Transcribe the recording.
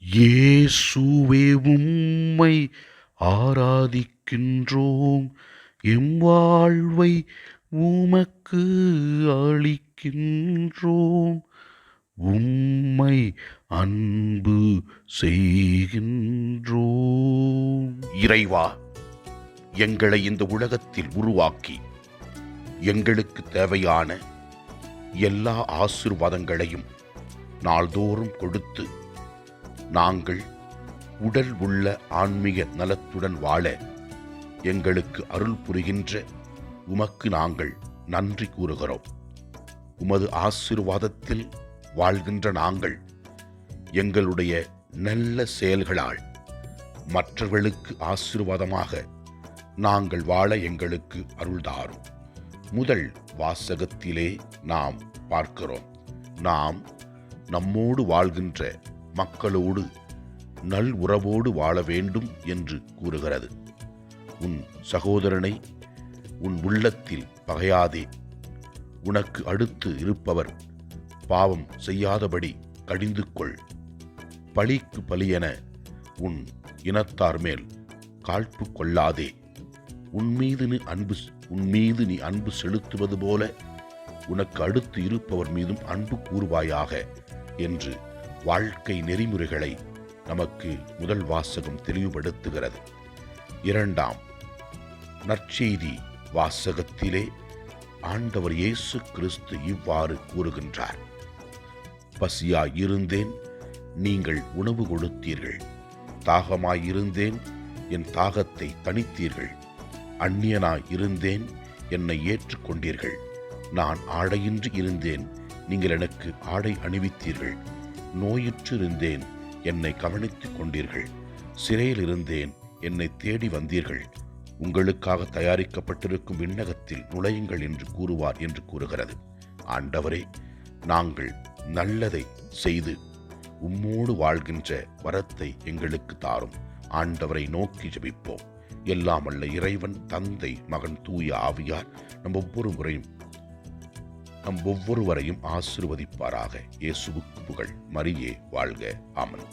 இயேசுவே உம்மை ஆராதிக்கின்றோம், எம் வாழ்வை உமக்கு அளிக்கின்றோம், உம்மை அன்பு செய்கின்றோம். இறைவா, எங்களை இந்த உலகத்தில் உருவாக்கி எங்களுக்கு தேவையான எல்லா ஆசீர்வாதங்களையும் நாள்தோறும் கொடுத்து நாங்கள் உடல் உள்ள ஆன்மீக நலத்துடன் வாழ எங்களுக்கு அருள் புரிகின்ற உமக்கு நாங்கள் நன்றி கூறுகிறோம். உமது ஆசீர்வாதத்தில் வாழ்கின்ற நாங்கள் எங்களுடைய நல்ல செயல்களால் மற்றவர்களுக்கு ஆசீர்வாதமாக நாங்கள் வாழ எங்களுக்கு அருள்தாரும். முதல் வாசகத்திலே நாம் பார்க்கிறோம், நாம் நம்மோடு வாழ்கின்ற மக்களோடு நல் உறவோடு வாழ வேண்டும் என்று கூறுகிறது. உன் சகோதரனை உன் உள்ளத்தில் பகையாதே, உனக்கு அடுத்து இருப்பவர் பாவம் செய்யாதபடி கடிந்து கொள், பழிக்கு பலியென உன் இனத்தார் மேல் காழ்ப்பு கொள்ளாதே, உன்மீது நீ அன்பு செலுத்துவது போல உனக்கு அடுத்து இருப்பவர் மீதும் அன்பு கூறுவாயாக என்று வாழ்க்கை நெறிமுறைகளை நமக்கு முதல் வாசகம் தெளிவுபடுத்துகிறது. இரண்டாம் நற்செய்தி வாசகத்திலே ஆண்டவர் இயேசு கிறிஸ்து இவ்வாறு கூறுகின்றார், பசியாயிருந்தேன், நீங்கள் உணவு கொடுத்தீர்கள், தாகமாயிருந்தேன், என் தாகத்தை தணித்தீர்கள், அந்நியனாயிருந்தேன், என்னை ஏற்றுக்கொண்டீர்கள், நான் ஆடையின்றி இருந்தேன், நீங்கள் எனக்கு ஆடை அணிவித்தீர்கள், நோயுற்றிருந்தேன், என்னை கவனித்துக் கொண்டீர்கள், சிறையில் இருந்தேன், என்னை தேடி வந்தீர்கள், உங்களுக்காக தயாரிக்கப்பட்டிருக்கும் விண்ணகத்தில் நுழையுங்கள் என்று கூறுவார் என்று கூறுகிறது. ஆண்டவரே, நாங்கள் நல்லதை செய்து உம்மோடு வாழ்கின்ற வரத்தை எங்களுக்கு தாரும். ஆண்டவரை நோக்கி ஜெபிப்போம். எல்லாம் அல்ல இறைவன், தந்தை, மகன், தூய ஆவியார் நம் ஒவ்வொருவரையும் ஆசீர்வதிப்பாராக. இயேசுவுக்கு புகழ். மரியே வாழ்க. ஆமென்.